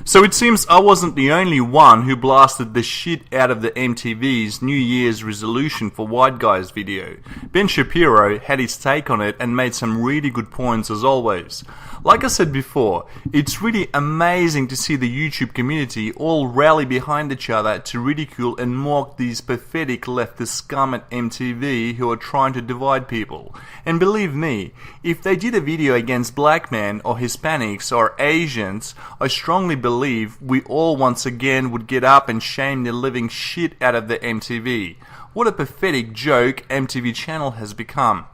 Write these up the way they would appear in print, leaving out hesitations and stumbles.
So it seems I wasn't the only one who blasted the shit out of the MTV's New Year's resolution for white guys video. Ben Shapiro had his take on it and made some really good points as always. Like I said before, it's really amazing to see the YouTube community all rally behind each other to ridicule and mock these pathetic leftist scum at MTV who are trying to divide people. And believe me, if they did a video against black men or Hispanics or Asians, I strongly believe we all once again would get up and shame the living shit out of the MTV. What a pathetic joke MTV channel has become.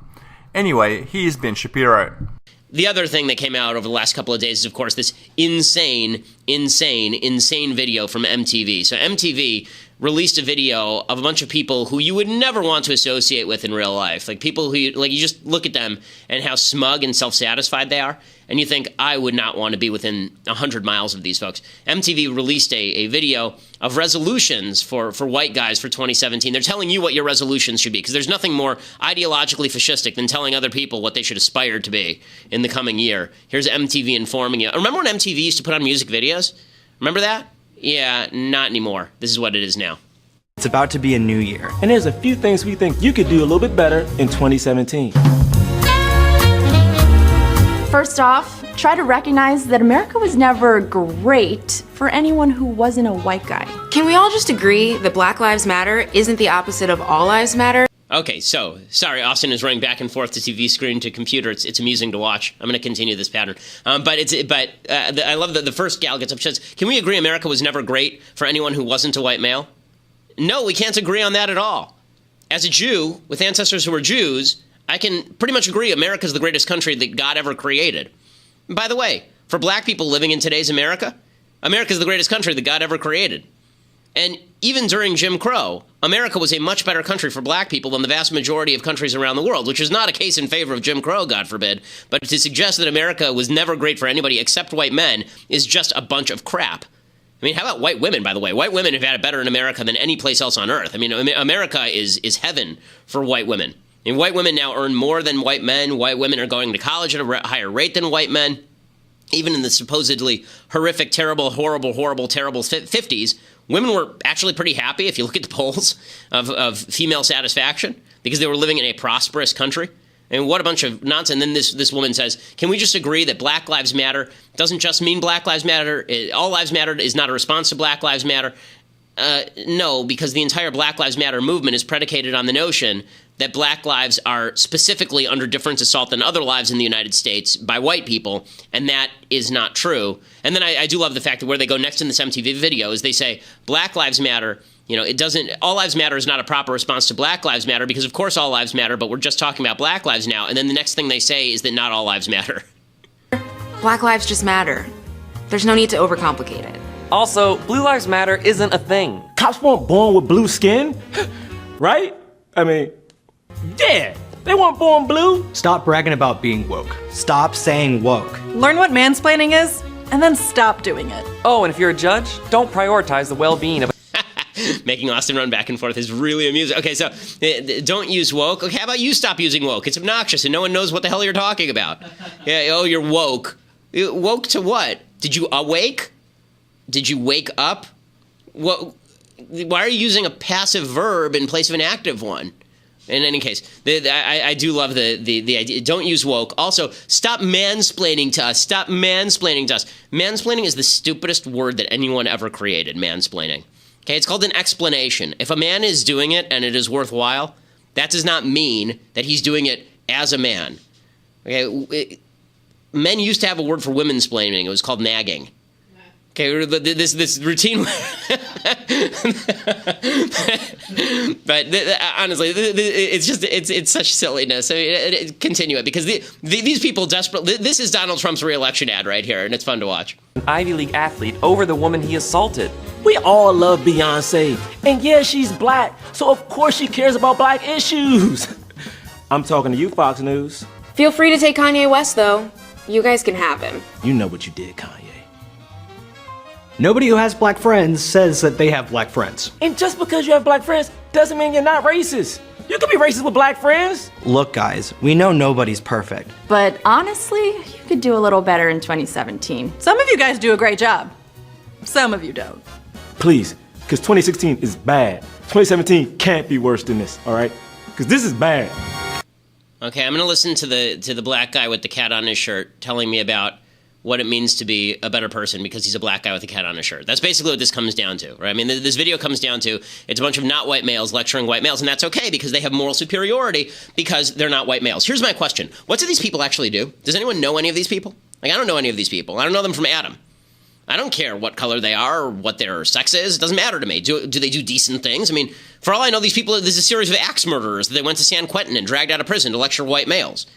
Anyway, here's Ben Shapiro. The other thing that came out over the last couple of days is, of course, this insane video from MTV. So MTV released a video of a bunch of people who you would never want to associate with in real life. Like people who, you just look at them and how smug and self-satisfied they are, and you think, I would not want to be within 100 miles of these folks. MTV released a video of resolutions for white guys for 2017. They're telling you what your resolutions should be, because there's nothing more ideologically fascistic than telling other people what they should aspire to be in the coming year. Here's MTV informing you. Remember when MTV used to put on music videos? Remember that? Yeah, not anymore. This is what it is now. It's about to be a new year. And there's a few things we think you could do a little bit better in 2017. First off, try to recognize that America was never great for anyone who wasn't a white guy. Can we all just agree that Black Lives Matter isn't the opposite of All Lives Matter? Okay, so, sorry, Austin is running back and forth to TV screen to computer. It's amusing to watch. I'm going to continue this pattern. I love that the first gal gets up and says, can we agree America was never great for anyone who wasn't a white male? No, we can't agree on that at all. As a Jew, with ancestors who were Jews, I can pretty much agree America's the greatest country that God ever created. And by the way, for black people living in today's America, America's the greatest country that God ever created. And even during Jim Crow, America was a much better country for black people than the vast majority of countries around the world, which is not a case in favor of Jim Crow, God forbid. But to suggest that America was never great for anybody except white men is just a bunch of crap. I mean, how about white women, by the way? White women have had it better in America than any place else on earth. I mean, America is heaven for white women. And white women now earn more than white men. White women are going to college at a higher rate than white men. Even in the supposedly horrific, terrible, horrible, terrible 50s, women were actually pretty happy, if you look at the polls, of female satisfaction, because they were living in a prosperous country. And what a bunch of nonsense. And then this woman says, can we just agree that Black Lives Matter doesn't just mean Black Lives Matter? All Lives Matter is not a response to Black Lives Matter. No, because the entire Black Lives Matter movement is predicated on the notion that black lives are specifically under different assault than other lives in the United States by white people, and that is not true. And then I do love the fact that where they go next in this MTV video is they say, Black Lives Matter, All Lives Matter is not a proper response to Black Lives Matter, because of course all lives matter, but we're just talking about black lives now. And then the next thing they say is that not all lives matter. Black lives just matter. There's no need to overcomplicate it. Also, Blue Lives Matter isn't a thing. Cops weren't born with blue skin, right? I mean, yeah, they weren't born blue. Stop bragging about being woke. Stop saying woke. Learn what mansplaining is, and then stop doing it. Oh, and if you're a judge, don't prioritize the well-being of Making Austin run back and forth is really amusing. Okay, so don't use woke. Okay, how about you stop using woke? It's obnoxious and no one knows what the hell you're talking about. Yeah, oh, you're woke. Woke to what? Did you awake? Did you wake up? What? Why are you using a passive verb in place of an active one? In any case, I do love the idea. Don't use woke. Also, stop mansplaining to us. Stop mansplaining to us. Mansplaining is the stupidest word that anyone ever created, mansplaining. Okay, it's called an explanation. If a man is doing it and it is worthwhile, that does not mean that he's doing it as a man. Okay, men used to have a word for women-splaining. It was called nagging. Okay, this routine, but honestly, it's such silliness. I mean, continue it, because these people desperately. This is Donald Trump's re-election ad right here, and it's fun to watch. an Ivy League athlete over the woman he assaulted. We all love Beyonce, and yeah, she's black, so of course she cares about black issues. I'm talking to you, Fox News. Feel free to take Kanye West, though. You guys can have him. You know what you did, Kanye. Nobody who has black friends says that they have black friends. And just because you have black friends doesn't mean you're not racist. You can be racist with black friends. Look, guys, we know nobody's perfect. But honestly, you could do a little better in 2017. Some of you guys do a great job. Some of you don't. Please, because 2016 is bad. 2017 can't be worse than this, all right? Because this is bad. Okay, I'm going to listen to the black guy with the cat on his shirt telling me about what it means to be a better person because he's a black guy with a cat on his shirt. That's basically what this comes down to, right? I mean, this video comes down to, it's a bunch of not white males lecturing white males, and that's okay because they have moral superiority because they're not white males. Here's my question. What do these people actually do? Does anyone know any of these people? Like, I don't know any of these people. I don't know them from Adam. I don't care what color they are or what their sex is. It doesn't matter to me. Do they do decent things? I mean, for all I know, these people, there's a series of axe murderers that they went to San Quentin and dragged out of prison to lecture white males.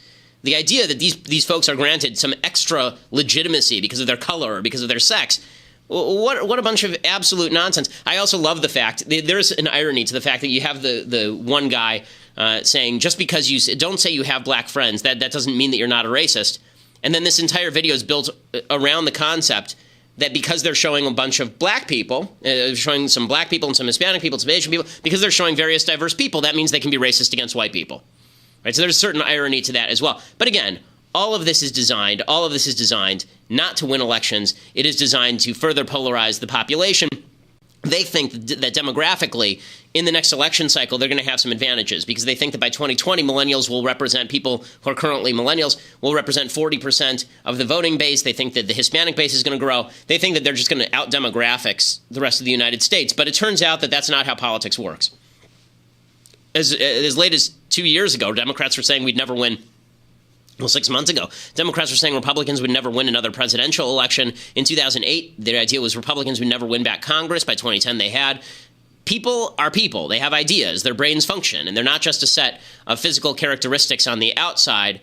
The idea that these folks are granted some extra legitimacy because of their color or because of their sex, what a bunch of absolute nonsense. I also love the fact, there's an irony to the fact that you have the one guy saying, just because you don't say you have black friends, that doesn't mean that you're not a racist. And then this entire video is built around the concept that because they're showing a bunch of black people, showing some black people and some Hispanic people, some Asian people, because they're showing various diverse people, that means they can be racist against white people. Right? So there's a certain irony to that as well. But again, all of this is designed not to win elections. It is designed to further polarize the population. They think that demographically, in the next election cycle, they're going to have some advantages because they think that by 2020, millennials will represent people who are currently millennials, will represent 40% of the voting base. They think that the Hispanic base is going to grow. They think that they're just going to out-demographics the rest of the United States. But it turns out that that's not how politics works. As late as 2 years ago, Democrats were saying we'd never win. Well, 6 months ago, Democrats were saying Republicans would never win another presidential election. In 2008, their idea was Republicans would never win back Congress. By 2010, they had. People are people. They have ideas. Their brains function. And they're not just a set of physical characteristics on the outside.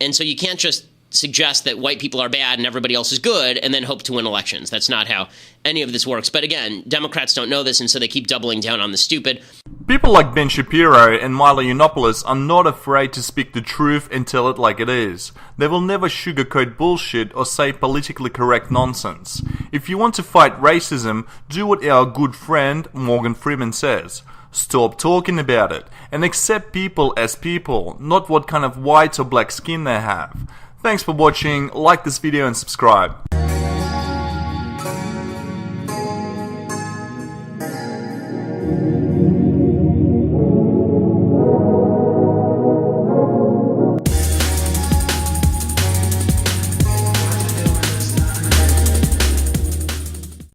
And so you can't just suggest that white people are bad and everybody else is good and then hope to win elections. That's not how any of this works. But again, Democrats don't know this, and so they keep doubling down on the stupid. People like Ben Shapiro and Milo Yiannopoulos are not afraid to speak the truth and tell it like it is. They will never sugarcoat bullshit or say politically correct nonsense. If you want to fight racism, do what our good friend Morgan Freeman says. Stop talking about it and accept people as people, not what kind of white or black skin they have. Thanks for watching, like this video and subscribe.